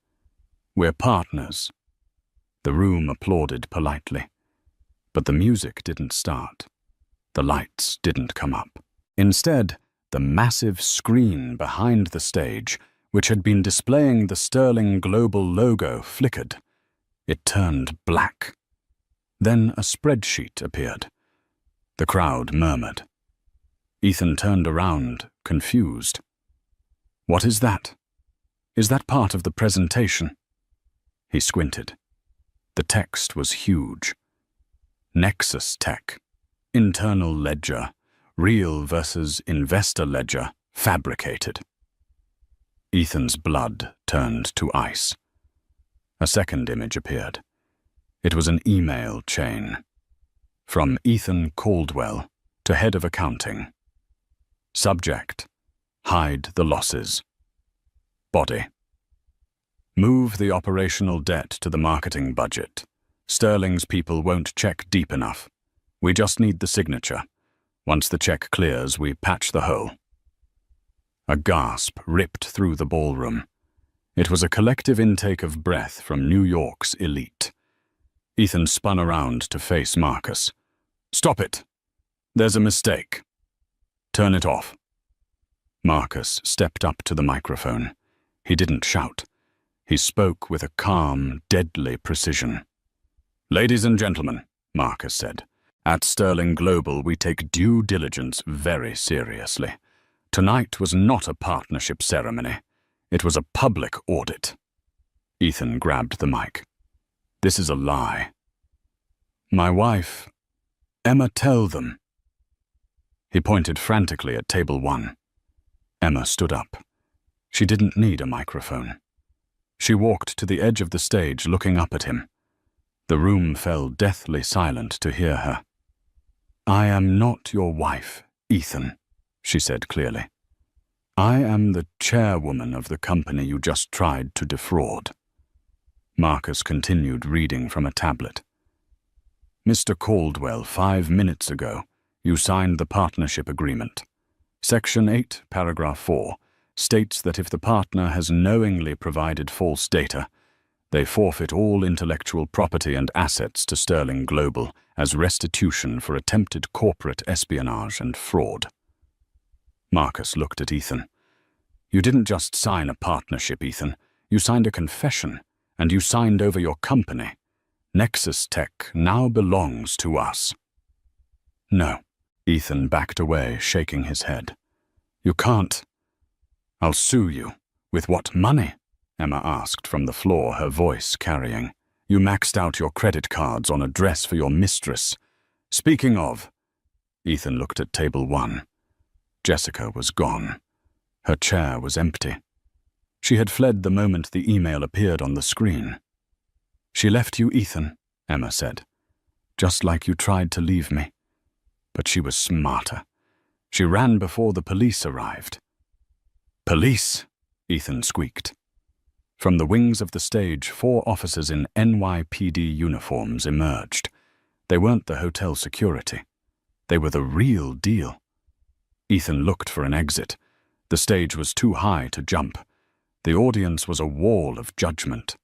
Speaker 1: "We're partners." The room applauded politely. But the music didn't start. The lights didn't come up. Instead, the massive screen behind the stage, which had been displaying the Sterling Global logo, flickered. It turned black. Then a spreadsheet appeared. The crowd murmured. Ethan turned around, confused. "What is that? Is that part of the presentation?" He squinted. The text was huge. Nexus Tech. Internal ledger. Real versus investor ledger. Fabricated. Ethan's blood turned to ice. A second image appeared. It was an email chain. From Ethan Caldwell to head of accounting. Subject: hide the losses. Body: move the operational debt to the marketing budget. Sterling's people won't check deep enough. We just need the signature. Once the check clears, we patch the hole. A gasp ripped through the ballroom. It was a collective intake of breath from New York's elite. Ethan spun around to face Marcus. "Stop it! There's a mistake. Turn it off." Marcus stepped up to the microphone. He didn't shout. He spoke with a calm, deadly precision. "Ladies and gentlemen," Marcus said, "at Sterling Global we take due diligence very seriously. Tonight was not a partnership ceremony. It was a public audit." Ethan grabbed the mic. "This is a lie. My wife, Emma, tell them." He pointed frantically at table 1. Emma stood up. She didn't need a microphone. She walked to the edge of the stage, looking up at him. The room fell deathly silent to hear her. "I am not your wife, Ethan," she said clearly. "I am the chairwoman of the company you just tried to defraud." Marcus continued reading from a tablet. "Mr. Caldwell, 5 minutes ago, you signed the partnership agreement. Section 8, paragraph 4, states that if the partner has knowingly provided false data, they forfeit all intellectual property and assets to Sterling Global as restitution for attempted corporate espionage and fraud." Marcus looked at Ethan. "You didn't just sign a partnership, Ethan. You signed a confession, and you signed over your company. Nexus Tech now belongs to us." "No." Ethan backed away, shaking his head. "You can't." "I'll sue you." "With what money?" Emma asked from the floor, her voice carrying. "You maxed out your credit cards on a dress for your mistress. Speaking of..." Ethan looked at table 1. Jessica was gone. Her chair was empty. She had fled the moment the email appeared on the screen. "She left you, Ethan," Emma said. "Just like you tried to leave me." But she was smarter. She ran before the police arrived. "Police!" Ethan squeaked. From the wings of the stage, 4 officers in NYPD uniforms emerged. They weren't the hotel security. They were the real deal. Ethan looked for an exit. The stage was too high to jump. The audience was a wall of judgment.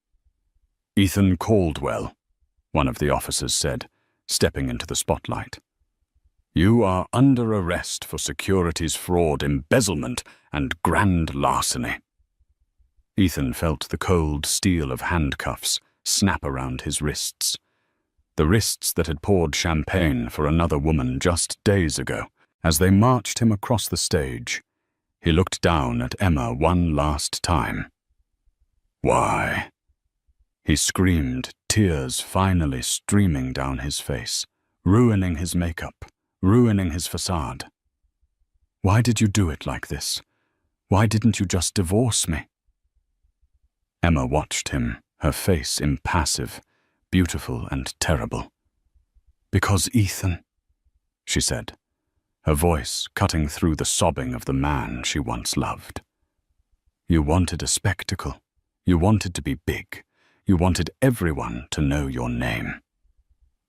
Speaker 1: "Ethan Caldwell," one of the officers said, stepping into the spotlight. "You are under arrest for securities fraud, embezzlement, and grand larceny." Ethan felt the cold steel of handcuffs snap around his wrists. The wrists that had poured champagne for another woman just days ago. As they marched him across the stage, he looked down at Emma one last time. "Why?" He screamed, tears finally streaming down his face, ruining his makeup, ruining his facade. "Why did you do it like this? Why didn't you just divorce me?" Emma watched him, her face impassive, beautiful and terrible. "Because Ethan," she said, her voice cutting through the sobbing of the man she once loved. "You wanted a spectacle. You wanted to be big. You wanted everyone to know your name."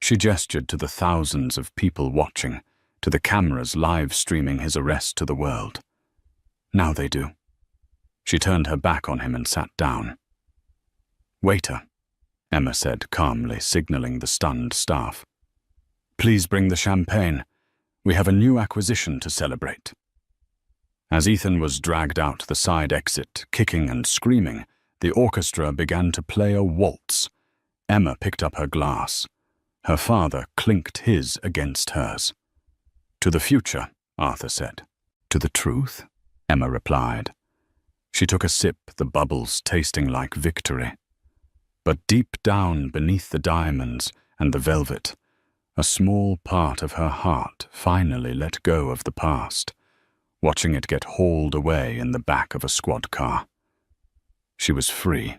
Speaker 1: She gestured to the thousands of people watching, to the cameras live streaming his arrest to the world. "Now they do." She turned her back on him and sat down. "Waiter," Emma said calmly, signaling the stunned staff. "Please bring the champagne. We have a new acquisition to celebrate." As Ethan was dragged out the side exit, kicking and screaming, the orchestra began to play a waltz. Emma picked up her glass. Her father clinked his against hers. "To the future," Arthur said. "To the truth," Emma replied. She took a sip, the bubbles tasting like victory. But deep down beneath the diamonds and the velvet, a small part of her heart finally let go of the past, watching it get hauled away in the back of a squad car. She was free,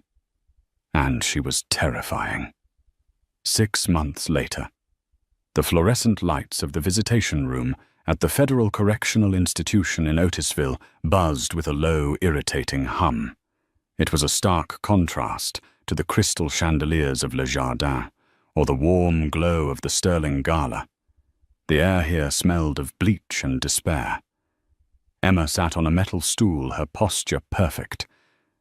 Speaker 1: and she was terrifying. 6 months later, the fluorescent lights of the visitation room at the Federal Correctional Institution in Otisville buzzed with a low, irritating hum. It was a stark contrast to the crystal chandeliers of Le Jardin, or the warm glow of the Sterling Gala. The air here smelled of bleach and despair. Emma sat on a metal stool, her posture perfect.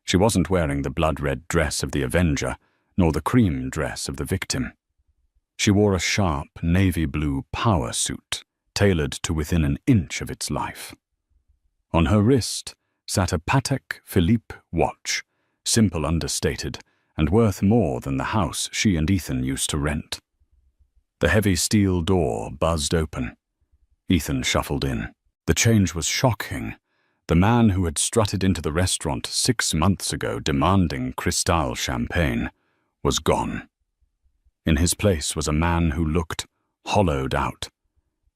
Speaker 1: She wasn't wearing the blood-red dress of the Avenger, nor the cream dress of the victim. She wore a sharp, navy-blue power suit, tailored to within an inch of its life. On her wrist sat a Patek Philippe watch, simple understated, and worth more than the house she and Ethan used to rent. The heavy steel door buzzed open. Ethan shuffled in. The change was shocking. The man who had strutted into the restaurant 6 months ago demanding Cristal champagne was gone. In his place was a man who looked hollowed out.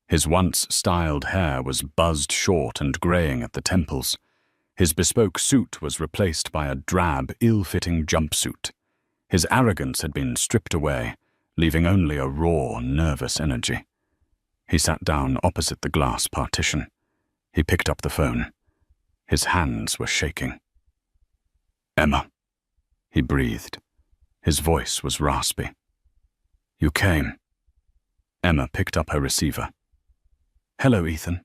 Speaker 1: His once styled hair was buzzed short and graying at the temples. His bespoke suit was replaced by a drab, ill-fitting jumpsuit. His arrogance had been stripped away, leaving only a raw, nervous energy. He sat down opposite the glass partition. He picked up the phone. His hands were shaking. "Emma," he breathed. His voice was raspy. "You came." Emma picked up her receiver. "Hello, Ethan."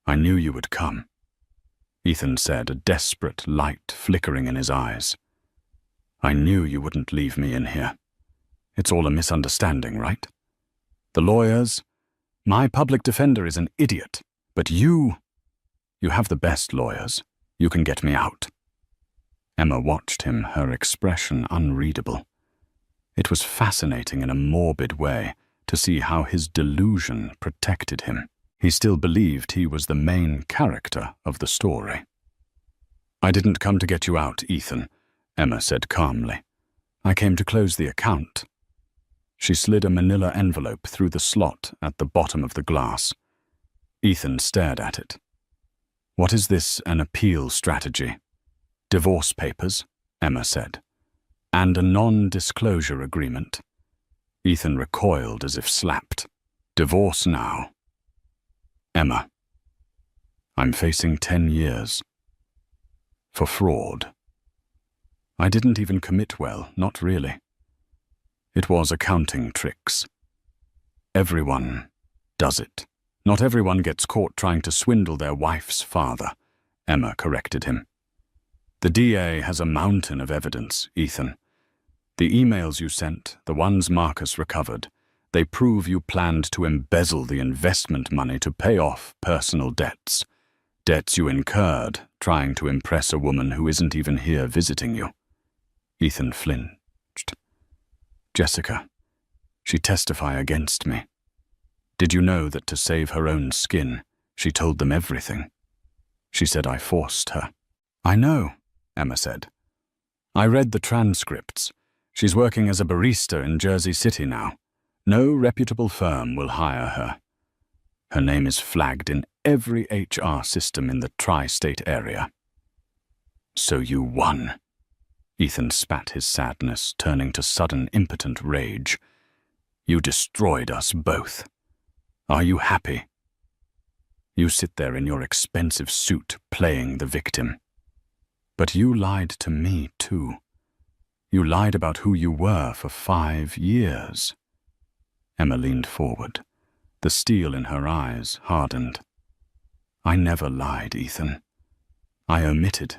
Speaker 1: "I knew you would come," Ethan said, a desperate light flickering in his eyes. "I knew you wouldn't leave me in here. It's all a misunderstanding, right? The lawyers, my public defender is an idiot, but you have the best lawyers. You can get me out." Emma watched him, her expression unreadable. It was fascinating in a morbid way to see how his delusion protected him. He still believed he was the main character of the story. "I didn't come to get you out, Ethan," Emma said calmly. "I came to close the account." She slid a manila envelope through the slot at the bottom of the glass. Ethan stared at it. "What is this, an appeal strategy?" Divorce papers, Emma said, and a non-disclosure agreement. Ethan recoiled as if slapped. Divorce now. Emma, I'm facing 10 years. For fraud. I didn't even commit well, not really. It was accounting tricks. Everyone does it. Not everyone gets caught trying to swindle their wife's father, Emma corrected him. The DA has a mountain of evidence, Ethan. The emails you sent, the ones Marcus recovered, they prove you planned to embezzle the investment money to pay off personal debts. Debts you incurred trying to impress a woman who isn't even here visiting you. Ethan flinched. Jessica, she'd testify against me. Did you know that to save her own skin, she told them everything? She said I forced her. I know, Emma said. I read the transcripts. She's working as a barista in Jersey City now. No reputable firm will hire her. Her name is flagged in every HR system in the tri-state area. So you won. Ethan spat his sadness, turning to sudden impotent rage. You destroyed us both. Are you happy? You sit there in your expensive suit playing the victim. But you lied to me too. You lied about who you were for 5 years. Emma leaned forward. The steel in her eyes hardened. I never lied, Ethan. I omitted.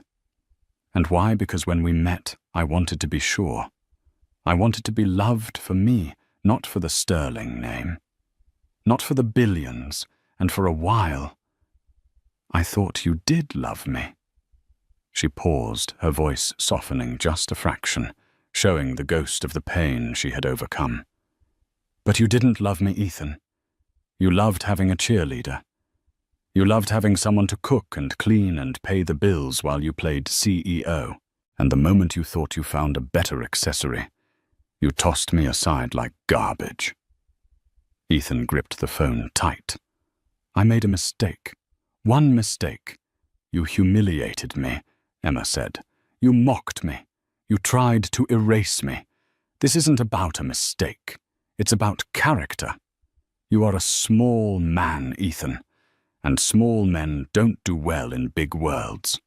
Speaker 1: And why? Because when we met, I wanted to be sure. I wanted to be loved for me, not for the sterling name. Not for the billions, and for a while. I thought you did love me. She paused, her voice softening just a fraction, showing the ghost of the pain she had overcome. But you didn't love me, Ethan. You loved having a cheerleader. You loved having someone to cook and clean and pay the bills while you played CEO. And the moment you thought you found a better accessory, you tossed me aside like garbage. Ethan gripped the phone tight. I made a mistake. One mistake. You humiliated me, Emma said. You mocked me. You tried to erase me. This isn't about a mistake. It's about character. You are a small man, Ethan, and small men don't do well in big worlds.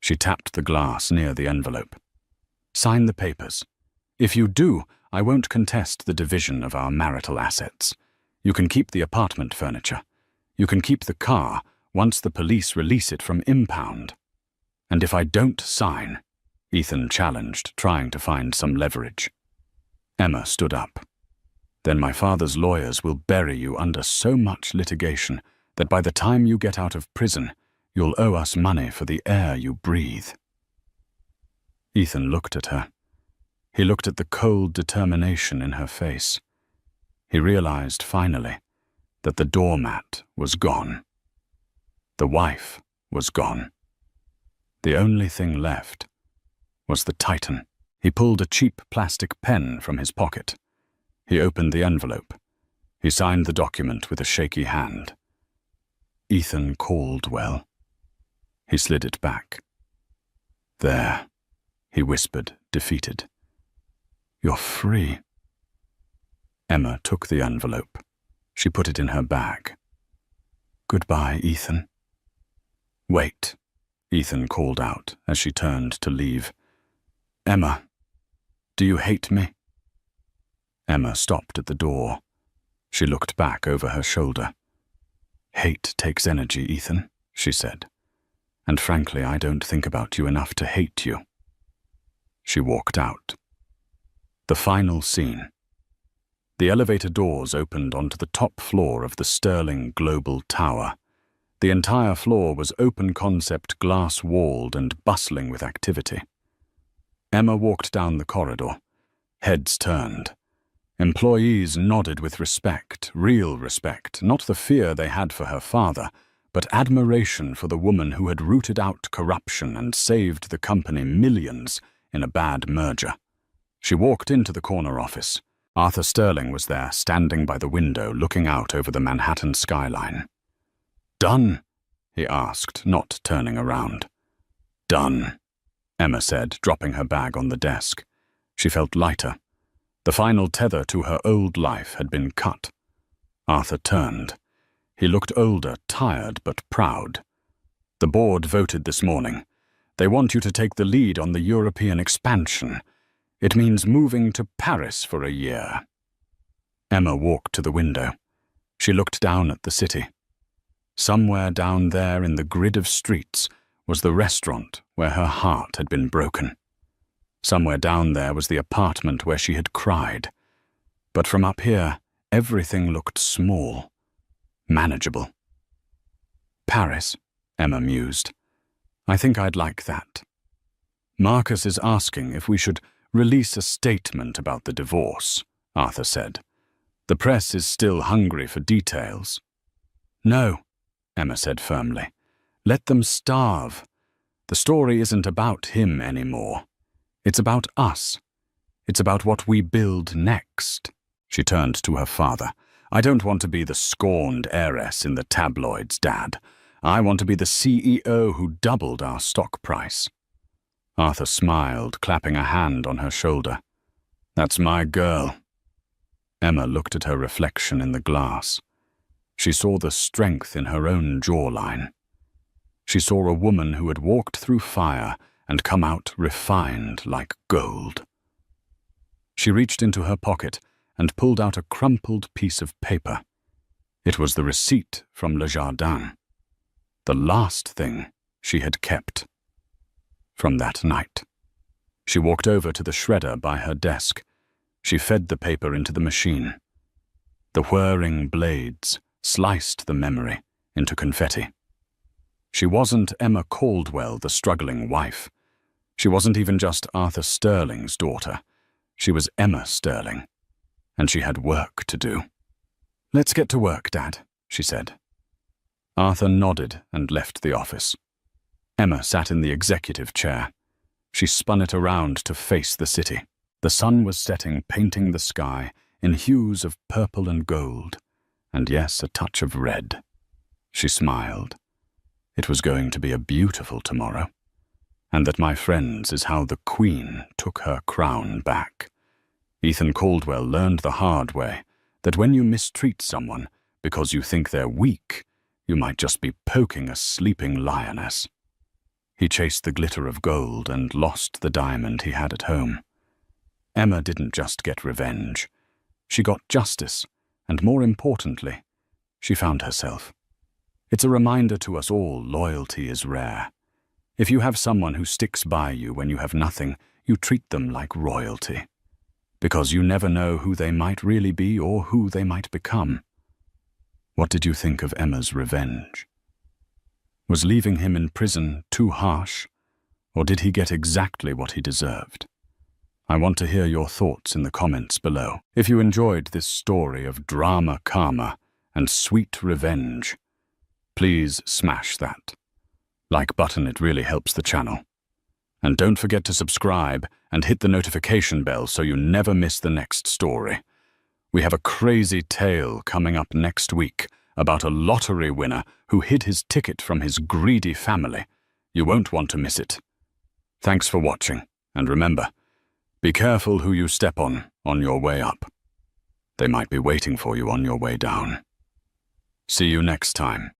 Speaker 1: She tapped the glass near the envelope. Sign the papers. If you do, I won't contest the division of our marital assets. You can keep the apartment furniture. You can keep the car once the police release it from impound. And if I don't sign, Ethan challenged, trying to find some leverage. Emma stood up. Then my father's lawyers will bury you under so much litigation that by the time you get out of prison, you'll owe us money for the air you breathe. Ethan looked at her. He looked at the cold determination in her face. He realized, finally, that the doormat was gone. The wife was gone. The only thing left was the Titan. He pulled a cheap plastic pen from his pocket. He opened the envelope. He signed the document with a shaky hand. Ethan Caldwell. He slid it back. There, he whispered, defeated. You're free. Emma took the envelope. She put it in her bag. Goodbye, Ethan. Wait, Ethan called out as she turned to leave. Emma, do you hate me? Emma stopped at the door. She looked back over her shoulder. Hate takes energy, Ethan, she said. And frankly, I don't think about you enough to hate you. She walked out. The final scene. The elevator doors opened onto the top floor of the Sterling Global Tower. The entire floor was open-concept, glass-walled and bustling with activity. Emma walked down the corridor. Heads turned. Employees nodded with respect, real respect, not the fear they had for her father, but admiration for the woman who had rooted out corruption and saved the company millions in a bad merger. She walked into the corner office. Arthur Sterling was there, standing by the window, looking out over the Manhattan skyline. Done? He asked, not turning around. Done. Emma said, dropping her bag on the desk. She felt lighter. The final tether to her old life had been cut. Arthur turned. He looked older, tired, but proud. The board voted this morning. They want you to take the lead on the European expansion. It means moving to Paris for a year. Emma walked to the window. She looked down at the city. Somewhere down there in the grid of streets was the restaurant where her heart had been broken. Somewhere down there was the apartment where she had cried. But from up here, everything looked small, manageable. Paris, Emma mused. I think I'd like that. Marcus is asking if we should release a statement about the divorce, Arthur said. The press is still hungry for details. No, Emma said firmly. Let them starve. The story isn't about him anymore. It's about us. It's about what we build next. She turned to her father. I don't want to be the scorned heiress in the tabloids, Dad. I want to be the CEO who doubled our stock price. Arthur smiled, clapping a hand on her shoulder. That's my girl. Emma looked at her reflection in the glass. She saw the strength in her own jawline. She saw a woman who had walked through fire and come out refined like gold. She reached into her pocket and pulled out a crumpled piece of paper. It was the receipt from Le Jardin. The last thing she had kept from that night. She walked over to the shredder by her desk. She fed the paper into the machine. The whirring blades sliced the memory into confetti. She wasn't Emma Caldwell, the struggling wife. She wasn't even just Arthur Sterling's daughter. She was Emma Sterling, and she had work to do. Let's get to work, Dad, she said. Arthur nodded and left the office. Emma sat in the executive chair. She spun it around to face the city. The sun was setting, painting the sky in hues of purple and gold, and yes, a touch of red. She smiled. It was going to be a beautiful tomorrow, and that, my friends, is how the Queen took her crown back. Ethan Caldwell learned the hard way that when you mistreat someone because you think they're weak, you might just be poking a sleeping lioness. He chased the glitter of gold and lost the diamond he had at home. Emma didn't just get revenge. She got justice, and more importantly, she found herself. It's a reminder to us all loyalty is rare. If you have someone who sticks by you when you have nothing, you treat them like royalty. Because you never know who they might really be or who they might become. What did you think of Emma's revenge? Was leaving him in prison too harsh, or did he get exactly what he deserved? I want to hear your thoughts in the comments below. If you enjoyed this story of drama karma and sweet revenge, please smash that like button. It really helps the channel. And don't forget to subscribe and hit the notification bell so you never miss the next story. We have a crazy tale coming up next week about a lottery winner who hid his ticket from his greedy family. You won't want to miss it. Thanks for watching, and remember, be careful who you step on your way up. They might be waiting for you on your way down. See you next time.